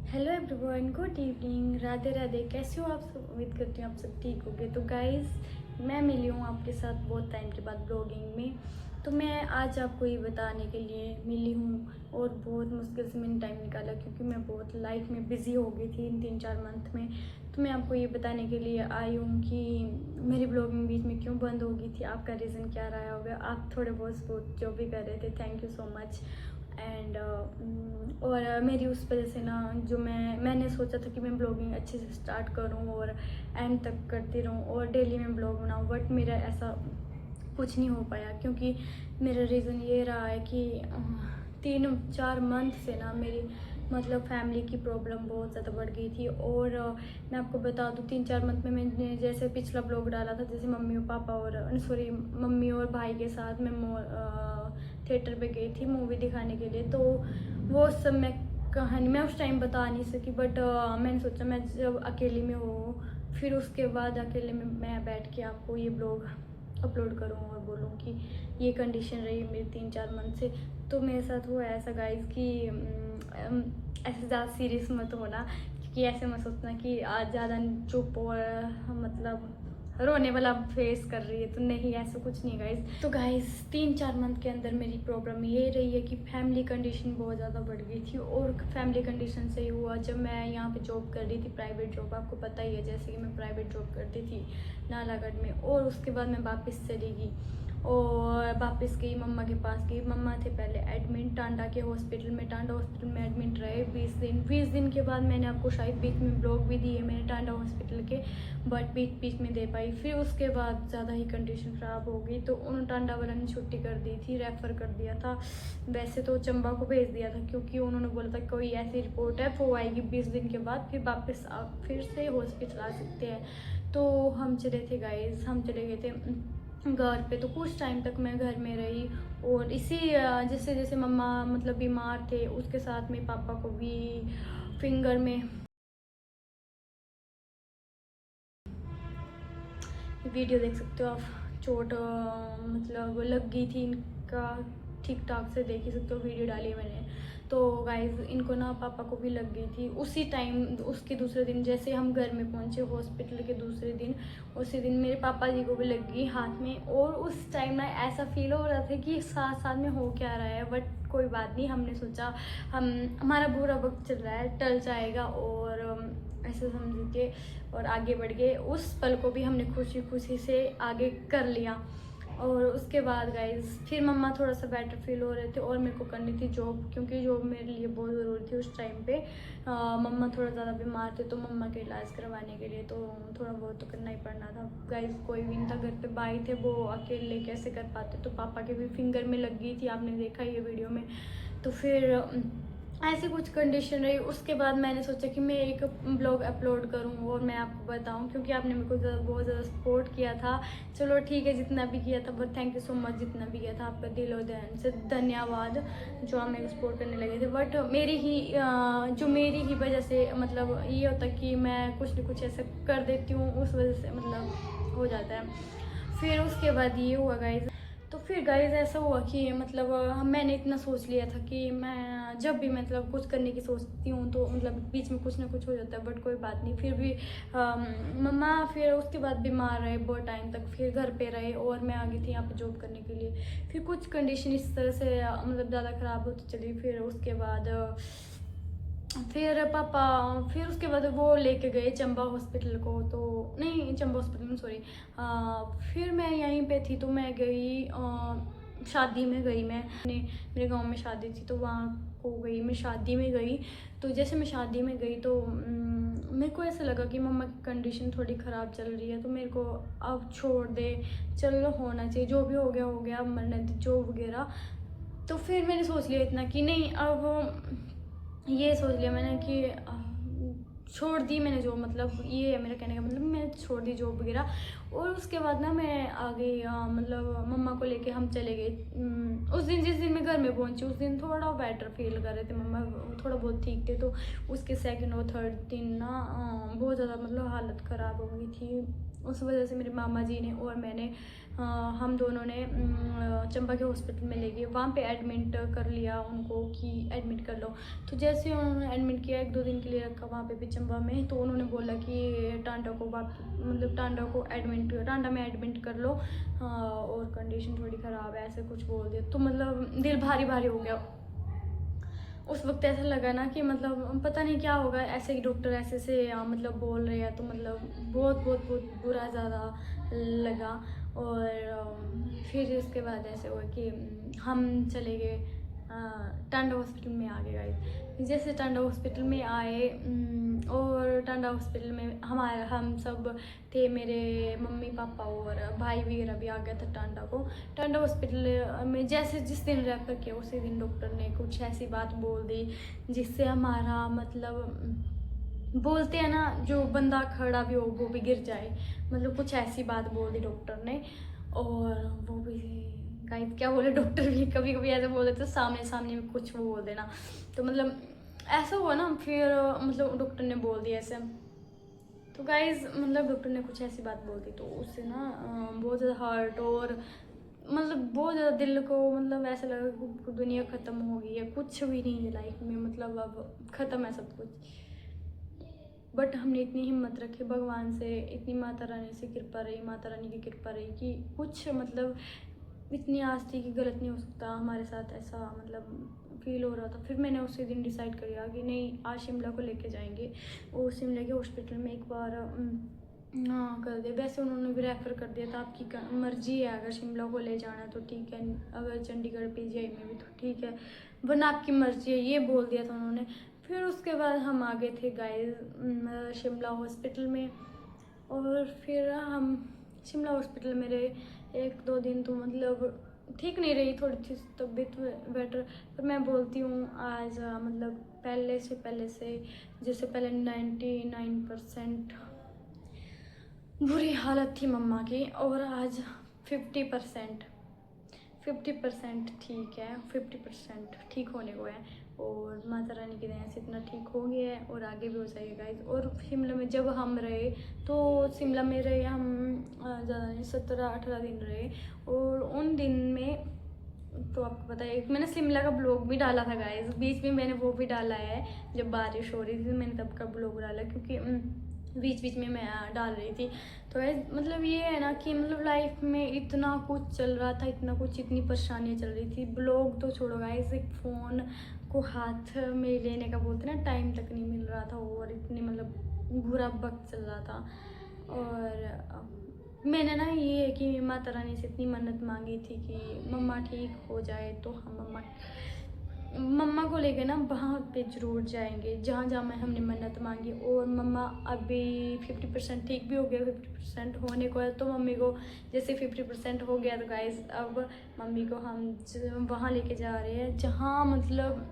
Hello everyone, good evening, Radhe Radhe. कैसे हो आप सब? उम्मीद करती हूँ आप सब ठीक होंगे। तो गाइस, मैं मिली हूँ आपके साथ बहुत टाइम के बाद ब्लॉगिंग में। तो मैं आज आपको ये बताने के लिए मिली हूँ और बहुत मुश्किल से मैंने टाइम निकाला क्योंकि मैं बहुत लाइफ में बिज़ी हो गई थी इन 3-4 मंथ में। तो मैं आपको ये बताने के लिए आई हूँ कि मेरी ब्लॉगिंग बीच में क्यों बंद हो गई थी, आपका रीज़न क्या रहा होगा। आप थोड़े बहुत सपोर्ट जो भी कर रहे थे, thank you so much. And और मेरी उस वजह से ना, जो मैंने सोचा था कि मैं ब्लॉगिंग अच्छे से स्टार्ट करूं और एंड तक करती रहूं और डेली मैं ब्लॉग बनाऊं, बट मेरा ऐसा कुछ नहीं हो पाया क्योंकि मेरा रीज़न ये रहा है कि 3-4 मंथ से ना मेरी मतलब फैमिली की प्रॉब्लम बहुत ज़्यादा बढ़ गई थी। और मैं आपको बता दूँ, 3-4 मंथ में मैंने जैसे पिछला ब्लॉग डाला था, जैसे मम्मी और पापा और सॉरी मम्मी और भाई के साथ मैं थिएटर पे गई थी मूवी दिखाने के लिए। तो वो सब मैं कहानी मैं उस टाइम बता नहीं सकी, बट मैंने सोचा मैं जब अकेली में हो फिर उसके बाद अकेले में मैं बैठ के आपको ये ब्लॉग अपलोड करूँ और बोलूँ कि ये कंडीशन रही मेरी 3-4 मंथ से। तो मेरे साथ हुआ ऐसा गाइस कि ऐसे ज़्यादा सीरियस मत होना, क्योंकि ऐसे मत सोचना कि आज ज़्यादा चुप और मतलब रोने वाला फेस कर रही है। तो नहीं, ऐसा कुछ नहीं गाइस। तो गाइस, 3-4 मंथ के अंदर मेरी प्रॉब्लम ये रही है कि फैमिली कंडीशन बहुत ज़्यादा बढ़ गई थी। और फैमिली कंडीशन से ही हुआ, जब मैं यहाँ पे जॉब कर रही थी, प्राइवेट जॉब, आपको पता ही है जैसे कि मैं प्राइवेट जॉब करती थी नालागढ़ में। और उसके बाद मैं वापस चली गई और वापस गई मम्मा के पास गई। मम्मा थे पहले एडमिट टांडा के हॉस्पिटल में, टांडा हॉस्पिटल में एडमिट रहे 20 दिन के बाद मैंने आपको शायद बीच में ब्लॉग भी दिए मैंने टांडा हॉस्पिटल के, बट बीच में दे पाई। फिर उसके बाद ज़्यादा ही कंडीशन ख़राब हो गई तो उन टांडा वाला ने छुट्टी कर दी थी, रेफ़र कर दिया था। वैसे तो चंबा को भेज दिया था क्योंकि उन्होंने बोला था कोई ऐसी रिपोर्ट है वो आएगी 20 दिन के बाद, फिर वापस आप फिर से हॉस्पिटल आ सकते हैं। तो हम चले थे गाइज, हम चले गए थे घर पे। तो कुछ टाइम तक मैं घर में रही और इसी जैसे जैसे मम्मा मतलब बीमार थे, उसके साथ में पापा को भी फिंगर में वीडियो देख सकते हो आप, चोट मतलब लग गई थी इनका, ठीक ठाक से देख ही सकते हो, वीडियो डाली है मैंने। तो गाइज, इनको ना पापा को भी लग गई थी उसी टाइम। उसके दूसरे दिन जैसे हम घर में पहुंचे हॉस्पिटल के दूसरे दिन, उसी दिन मेरे पापा जी को भी लग गई हाथ में। और उस टाइम ना ऐसा फील हो रहा था कि साथ साथ में हो क्या रहा है, बट कोई बात नहीं, हमने सोचा हमारा बुरा वक्त चल रहा है, टल जाएगा और ऐसे समझ के और आगे बढ़ गए। उस पल को भी हमने खुशी खुशी से आगे कर लिया। और उसके बाद गाइज फिर मम्मा थोड़ा सा बेटर फील हो रहे थे और मेरे को करनी थी जॉब, क्योंकि जॉब मेरे लिए बहुत ज़रूरी थी उस टाइम पे। मम्मा थोड़ा ज़्यादा बीमार थे तो मम्मा के इलाज करवाने के लिए तो थोड़ा बहुत तो करना ही पड़ना था गाइज। कोई भी नहीं था घर पे, भाई थे, वो अकेले कैसे कर पाते। तो पापा के भी फिंगर में लग गई थी, आपने देखा ये वीडियो में। तो फिर ऐसी कुछ कंडीशन रही। उसके बाद मैंने सोचा कि मैं एक ब्लॉग अपलोड करूं और मैं आपको बताऊं, क्योंकि आपने मेरे को बहुत ज़्यादा सपोर्ट किया था। चलो ठीक है, जितना भी किया था, but thank you so much, जितना भी किया था आपका दिल और ध्यान से धन्यवाद, जो आप मेरे को सपोर्ट करने लगे थे। बट मेरी ही वजह से मतलब ये होता कि मैं कुछ न कुछ ऐसा कर देती हूँ, उस वजह से मतलब हो जाता है। फिर उसके बाद ये हुआ गाइज। तो फिर गाइज ऐसा हुआ कि मतलब मैंने इतना सोच लिया था कि मैं जब भी मतलब कुछ करने की सोचती हूँ तो मतलब बीच में कुछ ना कुछ हो जाता है, बट कोई बात नहीं। फिर भी मम्मा फिर उसके बाद बीमार रहे बहुत टाइम तक, फिर घर पे रहे और मैं आ गई थी यहाँ पे जॉब करने के लिए। फिर कुछ कंडीशन इस तरह से मतलब ज़्यादा ख़राब होती चली। फिर उसके बाद फिर पापा फिर उसके बाद वो लेके गए चंबा हॉस्पिटल को, तो नहीं चंबा हॉस्पिटल में सॉरी। फिर मैं यहीं पे थी तो मैं गई शादी में गई। मेरे गांव में शादी थी तो वहाँ को गई, मैं शादी में गई। तो जैसे मैं शादी में गई तो मेरे को ऐसा लगा कि मम्मा की कंडीशन थोड़ी ख़राब चल रही है, तो मेरे को अब छोड़ दे, चलो होना चाहिए, जो भी हो गया, अब मरने दे जो वगैरह। तो फिर मैंने सोच लिया इतना कि नहीं, अब ये सोच लिया मैंने कि छोड़ दी मैंने जॉब, मतलब ये है मेरा कहने का मतलब, मैं छोड़ दी जॉब वगैरह। और उसके बाद ना मैं आ गई मतलब मम्मा को लेके हम चले गए। उस दिन जिस दिन मैं घर में पहुंची उस दिन थोड़ा बेटर फील कर रहे थे मम्मा, थोड़ा बहुत ठीक थे। तो उसके सेकंड और थर्ड दिन ना बहुत ज़्यादा मतलब हालत ख़राब हो गई थी। उस वजह से मेरे मामा जी ने और मैंने हम दोनों ने चंबा के हॉस्पिटल में ले गए, वहाँ पे एडमिट कर लिया उनको कि एडमिट कर लो। तो जैसे उन्होंने एडमिट किया, 1-2 दिन के लिए रखा वहाँ पे भी चंबा में, तो उन्होंने बोला कि टांडा को मतलब टांडा को टांडा में एडमिट कर लो, और कंडीशन थोड़ी ख़राब है, ऐसे कुछ बोल दिया। तो मतलब दिल भारी भारी हो गया उस वक्त। ऐसा लगा ना कि मतलब पता नहीं क्या होगा, ऐसे ही डॉक्टर ऐसे से मतलब बोल रहे हैं, तो मतलब बहुत बहुत बहुत बुरा ज़्यादा लगा। और फिर इसके बाद ऐसे हुआ कि हम चले गए टांडा हॉस्पिटल में आ गए गाइस। जैसे टांडा हॉस्पिटल में आए और टांडा हॉस्पिटल में हम सब थे, मेरे मम्मी पापा और भाई वगैरह भी आ गया था टांडा हॉस्पिटल में। जैसे जिस दिन रेफर किया उसी दिन डॉक्टर ने कुछ ऐसी बात बोल दी जिससे हमारा मतलब बोलते हैं ना, जो बंदा खड़ा भी हो वो भी गिर जाए, मतलब कुछ ऐसी बात बोल दी डॉक्टर ने। और वो भी गाइस क्या बोले, डॉक्टर भी कभी कभी ऐसे बोल देते सामने सामने में कुछ वो बोल देना, तो मतलब ऐसा हुआ ना। फिर मतलब डॉक्टर ने बोल दिया ऐसे, तो गाइस मतलब डॉक्टर ने कुछ ऐसी बात बोल दी, तो उससे ना बहुत ज़्यादा हर्ट और मतलब बहुत ज़्यादा दिल को मतलब ऐसा लगा कि दुनिया ख़त्म हो गई है, कुछ भी नहीं है लाइफ में, मतलब अब ख़त्म है सब कुछ। बट हमने इतनी हिम्मत रखी भगवान से, इतनी माता रानी से कृपा रही, माता रानी की कृपा रही कि कुछ मतलब इतनी आस थी कि गलत नहीं हो सकता हमारे साथ, ऐसा मतलब फील हो रहा था। फिर मैंने उसी दिन डिसाइड कर लिया कि नहीं, आज शिमला को लेके जाएंगे और शिमला के हॉस्पिटल में एक बार हाँ कर दिया। वैसे उन्होंने भी रेफ़र कर दिया था, आपकी मर्जी है, अगर शिमला को ले जाना है तो ठीक है, अगर चंडीगढ़ पीजीआई में भी तो ठीक है, वरना आपकी मर्जी है, ये बोल दिया था उन्होंने। फिर उसके बाद हम आ गए थे गाइस शिमला हॉस्पिटल में। और फिर हम शिमला हॉस्पिटल में रहे 1-2 दिन, तो मतलब ठीक नहीं रही, थोड़ी थी तबीयत बेटर। पर मैं बोलती हूँ आज मतलब पहले से जैसे पहले 99% बुरी हालत थी मम्मा की, और आज 50% ठीक है, 50% ठीक होने को है। और माता रानी की दया से इतना ठीक हो गया है और आगे भी हो जाएगा गाइस। और शिमला में जब हम रहे तो शिमला में रहे हम ज़्यादा नहीं, 17-18 दिन रहे। और उन दिन में तो आपको पता है, मैंने शिमला का ब्लॉग भी डाला था गाइस, बीच में मैंने वो भी डाला है, जब बारिश हो रही थी मैंने तब का ब्लॉग डाला, क्योंकि बीच बीच में मैं डाल रही थी। तो मतलब ये है ना कि मतलब लाइफ में इतना कुछ चल रहा था, इतना कुछ, इतनी परेशानियाँ चल रही थी, ब्लॉग तो छोड़ो गाइस, एक फ़ोन को हाथ में लेने का बोलते ना टाइम तक नहीं मिल रहा था, और इतनी मतलब बुरा वक्त चल रहा था। और मैंने ना ये है कि माता रानी से इतनी मन्नत मांगी थी कि मम्मा ठीक हो जाए, तो हम मम्मा को लेके ना वहाँ पे ज़रूर जाएंगे जहाँ जहाँ मैं हमने मन्नत मांगी। और मम्मा अभी 50% ठीक भी हो गया, 50% होने को है। तो मम्मी को जैसे 50% हो गया, तो गाइस अब मम्मी को हम वहाँ लेके जा रहे हैं जहाँ मतलब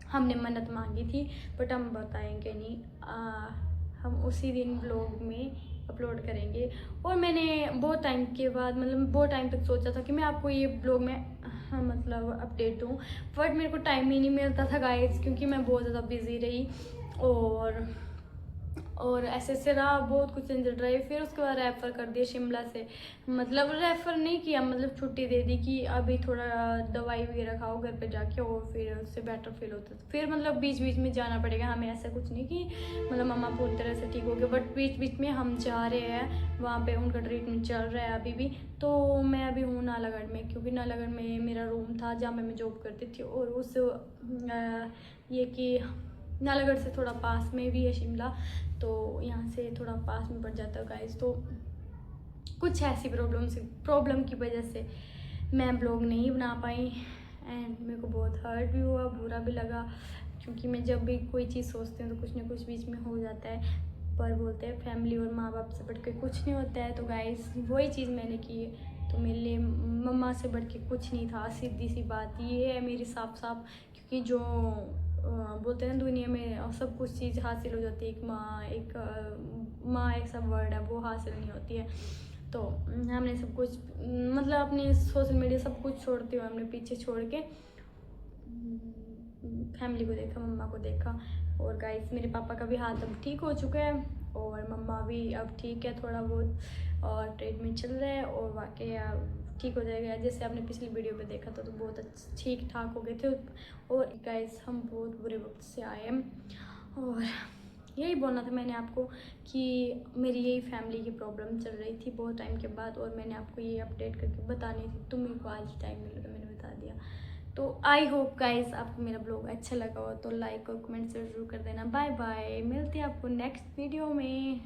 हमने मन्नत मांगी थी, बट हम बताएंगे नहीं, हम उसी दिन व्लॉग में अपलोड करेंगे। और मैंने बहुत टाइम के बाद मतलब बहुत टाइम तक सोचा था कि मैं आपको ये ब्लॉग में मतलब अपडेट दूँ, बट मेरे को टाइम ही नहीं मिलता था गाइस, क्योंकि मैं बहुत ज़्यादा बिजी रही और ऐसे रहा, बहुत कुछ झंझट रही। फिर उसके बाद रेफ़र कर दिया शिमला से, मतलब रेफ़र नहीं किया, मतलब छुट्टी दे दी कि अभी थोड़ा दवाई वगैरह खाओ घर पे जाके, और फिर उससे बेटर फील होता है। फिर मतलब बीच बीच में जाना पड़ेगा हमें, ऐसा कुछ नहीं कि मतलब मम्मा पूरी तरह से ठीक हो गए, बट बीच बीच में हम जा रहे हैं वहाँ पे, उनका ट्रीटमेंट चल रहा है अभी भी। तो मैं अभी हूँ नालागढ़ में, क्योंकि नालागढ़ में मेरा रूम था जहाँ मैं जॉब करती थी, और उस ये कि नालागढ़ से थोड़ा पास में भी है शिमला, तो यहाँ से थोड़ा पास में पड़ जाता है गाइस। तो कुछ ऐसी प्रॉब्लम की वजह से मैं ब्लॉग नहीं बना पाई, एंड मेरे को बहुत हर्ट भी हुआ, बुरा भी लगा, क्योंकि मैं जब भी कोई चीज़ सोचती हूँ तो कुछ ना कुछ बीच में हो जाता है। पर बोलते हैं फैमिली और माँ बाप से बढ़ के कुछ नहीं होता है, तो गाइस वही चीज़ मैंने की, तो मेरे लिए मम्मा से बढ़ के कुछ नहीं था, सीधी सी बात ये है मेरी साफ साफ। क्योंकि जो बोलते हैं दुनिया में सब कुछ चीज़ हासिल हो जाती है, एक माँ एक सब वर्ड है, वो हासिल नहीं होती है। तो हमने सब कुछ मतलब अपने सोशल मीडिया सब कुछ छोड़ते हुए हमने पीछे छोड़ के फैमिली को देखा, मम्मा को देखा। और गाइस मेरे पापा का भी हाथ अब ठीक हो चुका है, और मम्मा भी अब ठीक है थोड़ा बहुत और ट्रीटमेंट चल रहा है और वाकई ठीक हो जाएगा। जैसे आपने पिछली वीडियो पे देखा था तो बहुत ठीक ठाक हो गए थे। और गाइस हम बहुत बुरे वक्त से आए हैं और यही बोलना था मैंने आपको कि मेरी यही फैमिली की प्रॉब्लम चल रही थी बहुत टाइम के बाद और मैंने आपको ये अपडेट करके बतानी थी तो मेरे को आज टाइम मिला तो मैंने बता दिया। तो आई होप गाइस आपको मेरा ब्लॉग अच्छा लगा हो तो लाइक और कमेंट जरूर कर देना। बाय बाय, मिलते हैं आपको नेक्स्ट वीडियो में।